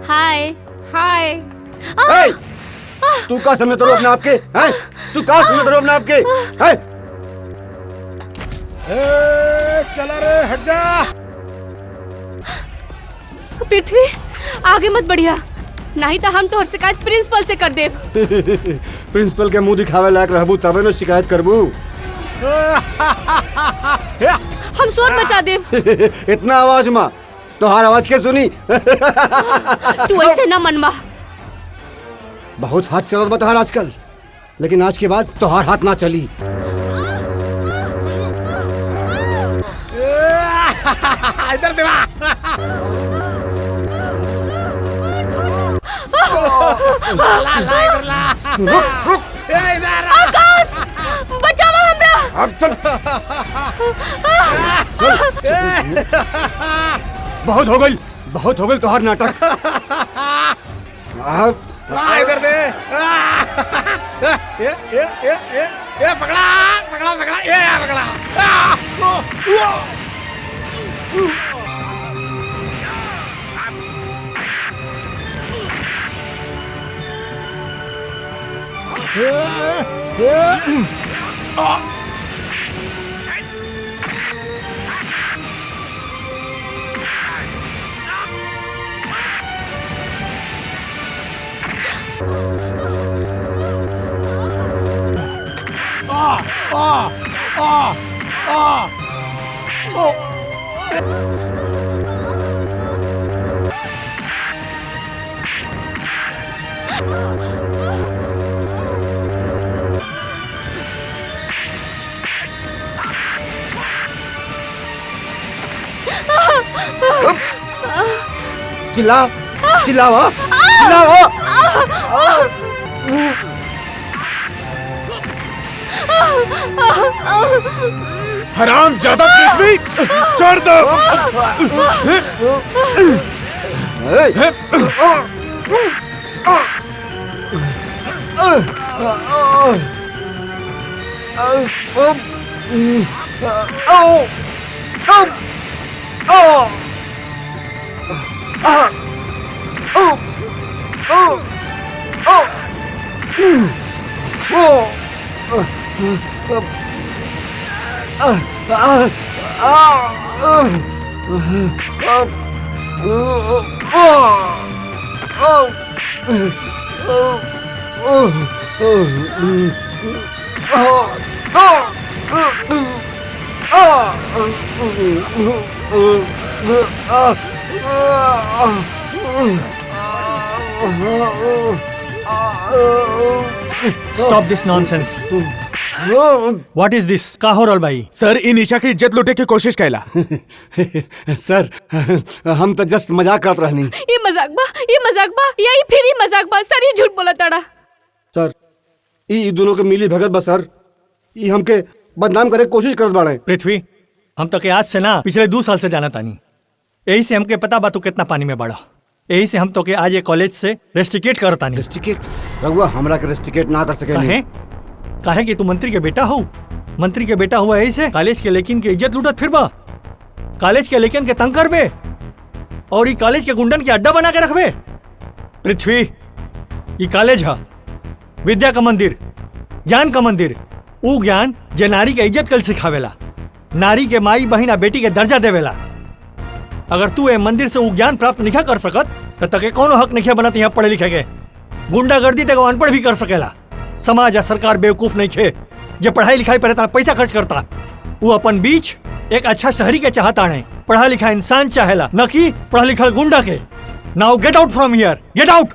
हाय हाय। ए, तू का समझते हो अपने आप के? हैं? तू का समझते हो अपने आप के? हैं? चला रे, हट जा। पृथ्वी आगे मत बढ़िया, नहीं तो हम तोहर शिकायत प्रिंसिपल से कर देब। प्रिंसिपल के मुंह दिखावे लायक रहबू तबे न शिकायत करबू। हम शोर मचा देब। इतना आवाज में तोहार आवाज के सुनी? तू ऐसे ना मनवा। बहुत हाथ चलत बा तोहार आजकल, लेकिन आज के बाद तोहार हाथ ना चली। इधर देवा। ला ला इधर ला। इधर आकाश बचावा हमरा। अब चल। बहुत हो गई तोहार नाटक। ला इधर दे। ये पकड़ा पकड़ा पकड़ा, ये पकड़ा। चिल्लाओ चिल्लाओ चिल्लाओ। हराम ज्यादा पृथ्वी, छोड़ दो। Stop this nonsense. What is this? का हो रहल भाई? सर, इन ईशा की इज्जत लूटे की कोशिश कैला। सर, हम तो जस्ट मजाक करत रहनी। ये मजाक बा यही फिर ही मजाक बा। सर ये झूठ बोला ताड़ा। सर, ई दोनों के मिली भगत बा सर। ई हमके बदनाम करे कोशिश करत बाड़े। पृथ्वी, हम तो के आज से ना पिछले 2 साल से जाना तानी। यही से हमके पता बा तू कितना पानी में बड़ा। यही से हम तो के आज ये कॉलेज से रेस्ट्रिकेट करतानी। रेस्ट्रिकेट? रघुआ, हमरा के रेस्ट्रिकेट ना कर सके। काहे कि तू मंत्री के बेटा हो। मंत्री के बेटा हुआ यही से कॉलेज के लेकिन के इज्जत लूटत फिर बा। कॉलेज के लेकिन के तंग करबे और ये कॉलेज के गुंडन के अड्डा बना के रखबे। पृथ्वी, ये कॉलेज है विद्या का मंदिर, ज्ञान का मंदिर। ऊ ज्ञान जे नारी के इज्जत कल सिखावेला, नारी के माई बहिन आ बेटी के दर्जा देवेला। अगर तू ए मंदिर से ऊ ज्ञान प्राप्त नहीं कर सकत तो तके कोनो हक नहीं बनत यहाँ पढ़े लिखे के। गुंडागर्दी तक अनपढ़ भी कर सकेला। समाज या सरकार बेवकूफ नहीं खे जे पढ़ाई लिखाई पर इतना पैसा खर्च करता। वो अपन बीच एक अच्छा शहरी के चाहता है। पढ़ा लिखा इंसान चाहेला, न कि पढ़ा लिखा गुंडा के। Now get out from here, get out.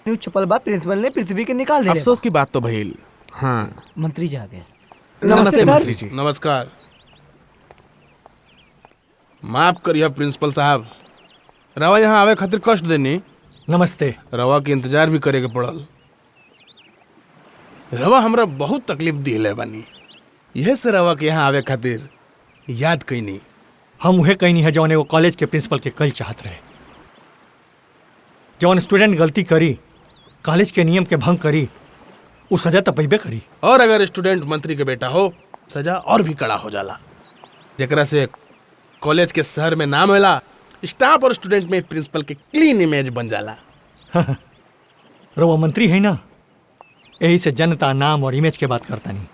छुपल बा प्रिंसिपल ने पृथ्वी के निकाल दिया। अफसोस की बात तो भइल। हाँ, मंत्री जी आ गए। नमस्ते मंत्री जी। नमस्कार। माफ करिए प्रिंसिपल साहब, रवा यहाँ आवे खातिर कष्ट देनी। नमस्ते। रवा के इंतजार भी करे के पड़ल। रवा हमरा बहुत तकलीफ दिले बानी, यह से रवा के यहाँ आवे खातिर याद कैनी। हम उहे कहीं नहीं है जौन एगो कॉलेज के प्रिंसिपल के कल चाहत रहे। जौन स्टूडेंट गलती करी, कॉलेज के नियम के भंग करी, वो सजा तो पैबे करी। और अगर स्टूडेंट मंत्री के बेटा हो, सजा और भी कड़ा हो जाला। जकरा से कॉलेज के शहर में नाम होला, स्टाफ और स्टूडेंट में प्रिंसिपल के क्लीन इमेज बन जाला। रउआ मंत्री है ना, यही से जनता नाम और इमेज के बात करता नहीं।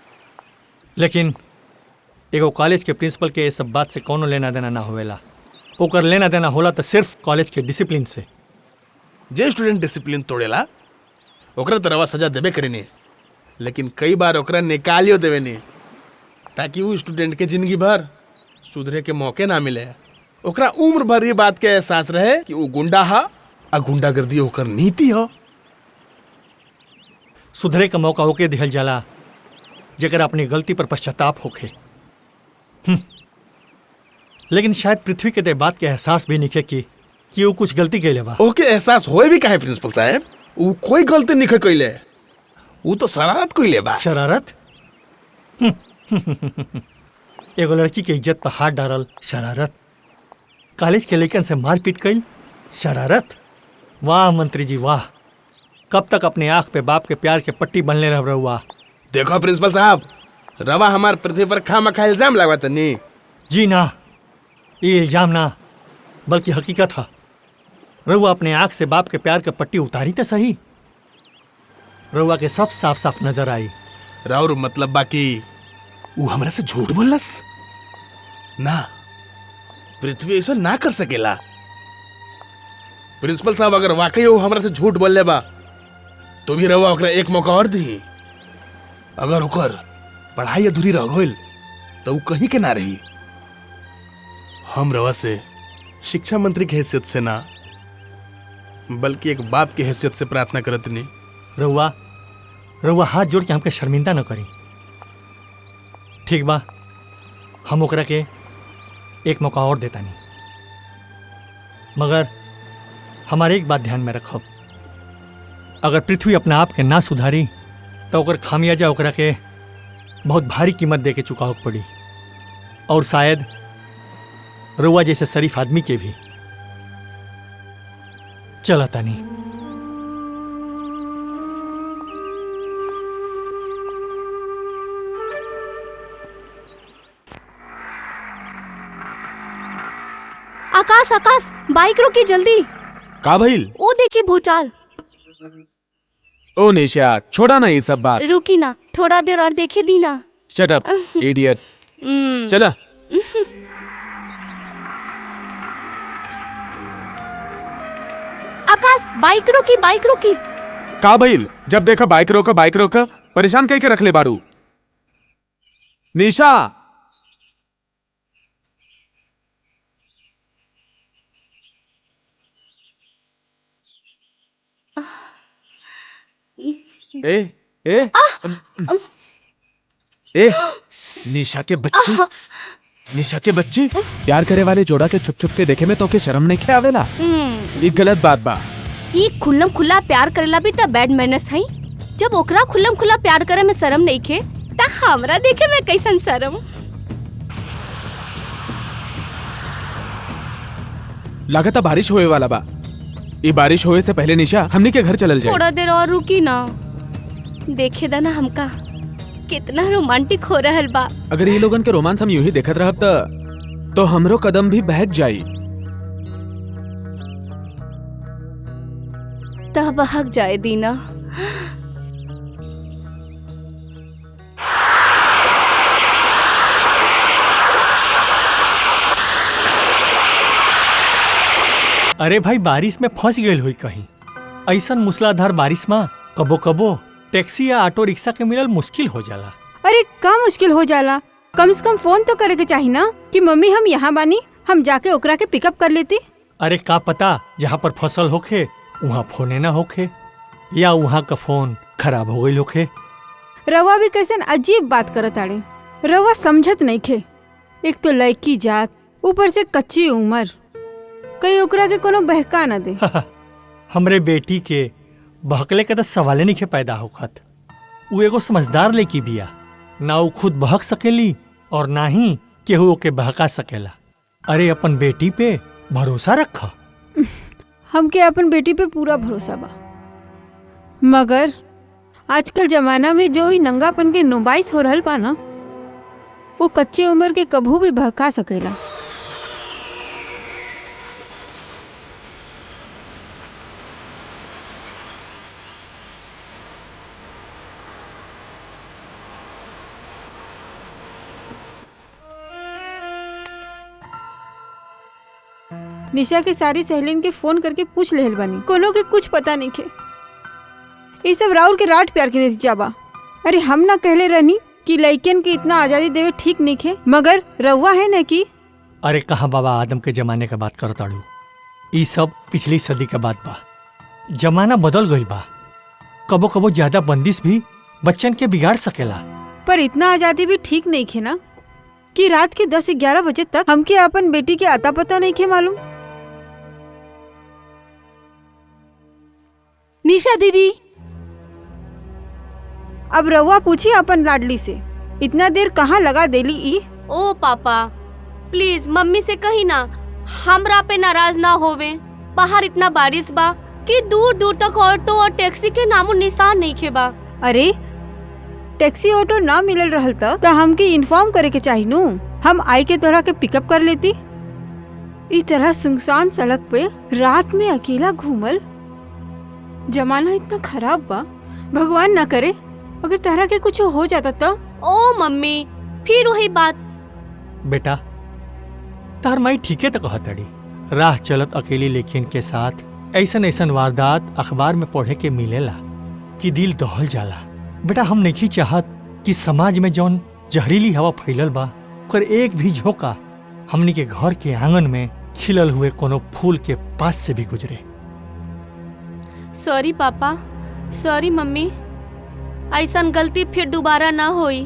लेकिन एगो कॉलेज के प्रिंसिपल के ये सब बात से कोनो लेना देना ना होवेला। ओकर लेना देना होला तो सिर्फ कॉलेज के डिसिप्लिन से। जे स्टूडेंट डिसिप्लिन तोड़ेला ओकरा तरवा सजा देबे करेनी, लेकिन कई बार ओकरा निकालियो देवेनी, ताकि वो स्टूडेंट के जिंदगी भर सुधरे के मौके ना मिले। ओकरा उम्र भर ये बात के एहसास रहे कि वो गुंडा हा आ गुंडागर्दी ओकर नीति हो। सुधरे का मौका होके दिहल जाला जेकर अपनी गलती पर पश्चाताप होखे। लेकिन शायद पृथ्वी के दे बात के एहसास भी निके कि वो कुछ गलती कैले बा। ओके एहसास होए भी काहे प्रिंसिपल साहब? वो कोई गलती नहीं कइले, वो तो शरारत कइले बा। शरारत? एगो लड़की के इज्जत पर हाथ डालल शरारत, कॉलेज के लड़कन से मारपीट कइल शरारत। वाह मंत्री जी वाह, कब तक अपने आंख पे बाप के प्यार के पट्टी बनले रह रहुआ। देखो प्रिंसिपल साहब, रवा हमार पृथ्वी पर खामखा इल्जाम लगावत नहीं। जी ना, ये इल्जाम ना बल्कि हकीकत है। रहुआ अपने आंख से बाप के प्यार के पट्टी उतारी तो सही, रहुआ के सब साफ साफ नजर आई। राउर मतलब बाकी वो हमरा से झूठ बोलस ना, पृथ्वी ऐसा ना कर सकेला। प्रिंसिपल साहब अगर वाकई वो हमरा से झूठ बोलले बा तो भी रवा ओकरा एक मौका और दी। अगर ओकर पढ़ाई अधूरी रह गइल तो वो कहीं के ना रही। हम रवा से शिक्षा मंत्री की हैसियत से ना बल्कि एक बाप की हैसियत से प्रार्थना करत नहीं। रहुआ हाथ जोड़ के हमके शर्मिंदा न करी। ठीक बा, हम ओकरा के एक मौका और देता नहीं, मगर हमारे एक बात ध्यान में रखब, अगर पृथ्वी अपना आप के ना सुधारी तो ओकर खामियाजा ओकरा के बहुत भारी कीमत दे के चुकाव पड़ी, और शायद रउआ जैसे शरीफ आदमी के भी। चला तानी। आकाश आकाश, बाइक रोकी जल्दी। का भइल? वो देखिए भूचाल। ओ निशा, छोड़ा ना ये सब बात। रुकी ना, थोड़ा देर और देखे दी ना। Shut up idiot. चला। आकाश, बाइक रोकी बाइक रोकी। का भइल? जब देखा बाइक रोका, परेशान कई के रख ले बारू। निशा, ए ए ए निशा के बच्ची प्यार करे वाले जोड़ा के छुप छुप के देखे में तो के शर्म नहीं के आवेला? ये गलत बात बा। ई खुल्लम खुल्ला प्यार करेला भी त बैड मैनर्स है। जब ओकरा खुल्लम खुल्ला प्यार करे में शर्म नहीं खे त हमरा देखे में कैसन शर्म। लागता बारिश होए वाला बा। ये बारिश होए से पहले निशा हमनी के घर चलल जाए। थोड़ा देर और रुकी ना, देखे दा ना हमका कितना रोमांटिक हो रहल बा। अगर ये लोगन के रोमांस हम यूं ही देखत रहब तो हमरो कदम भी बहक जाई। तब बहक जाए दीना। अरे भाई, बारिश में फंस गई हुई कहीं। ऐसा मूसलाधार बारिश में कबो कबो टैक्सी या ऑटो रिक्शा के मिलल मुश्किल हो जाला। अरे का मुश्किल हो जाला? कम से कम फोन तो करे के चाहिए ना कि मम्मी हम यहाँ बानी, हम जाके ओकरा के पिकअप कर लेती। अरे का पता जहाँ पर फसल होखे वहाँ फोने ना होखे, या वहाँ का फोन खराब हो गई होखे। रवा भी कैसे अजीब बात करत आड़े। रवा समझत नहीं खे, एक तो लड़की जात, ऊपर से कच्ची उम्र, कहीं ओकरा के कोनो बहका न दे। हमरे बेटी के बहकले के तो सवाले नहीं के पैदा होखत। वो एगो समझदार लड़की बिया, ना वो खुद बहक सकेली और ना ही केहू के बहका सकेला। अरे अपन बेटी पे भरोसा रखा। हमके अपन बेटी पे पूरा भरोसा बा, मगर आजकल जमाना में जो ही नंगापन के नुमाइश हो रहल बा ना, वो कच्ची उम्र के कभू भी बहका सकेला। निशा के सारी सहेलिन के फोन करके पूछ लेहल बानी, कोनो के कुछ पता नहीं खे। ये सब राउर के राट प्यार के नतीजा बा। अरे हम ना कहले रहनी कि लइकन के इतना आजादी देवे ठीक नहीं खे, मगर रउआ है न कि। अरे कहाँ बाबा आदम के जमाने का बात करो ताड़ू, ई सब पिछली सदी का बात बा। जमाना बदल गई बा, कबो कबो ज्यादा बंदिश भी बच्चन के बिगाड़ सकेला। पर इतना आजादी भी ठीक नहीं खे ना कि रात के 10-11 बजे तक हमके अपन बेटी के आता पता नहीं खे मालूम। निशा दीदी, अब रउआ पूछी अपन लाडली से, इतना देर कहाँ लगा देली ई। ओ पापा प्लीज मम्मी से कही ना हमरा पे नाराज ना होवे। बाहर इतना बारिश बा कि दूर दूर तक ऑटो और टैक्सी के नामो निशान नहीं खे बा। अरे टैक्सी ऑटो ना मिलल रहल त हमके इन्फॉर्म करे के चाही नू, हम आई के तोरा के पिकअप कर लेती। इस तरह सुनसान सड़क पे रात में अकेला घूमल, जमाना इतना खराब बा। भगवान ना करे अगर तारा के कुछ हो जाता तो। ओ मम्मी फिर वही बात। बेटा तार माई ठीके तो कहतड़ी, राह चलत अकेली लेकिन के साथ ऐसन ऐसन वारदात अखबार में पढ़े के मिलेला कि दिल दहल जाला। बेटा हम नहीं चाहत कि समाज में जौन जहरीली हवा फैलल बा ओकर एक भी झोंका हमनी के घर के आंगन में खिलल हुए कोनो फूल के पास से भी गुजरे। सॉरी पापा, सॉरी मम्मी, ऐसन गलती फिर दोबारा ना होई।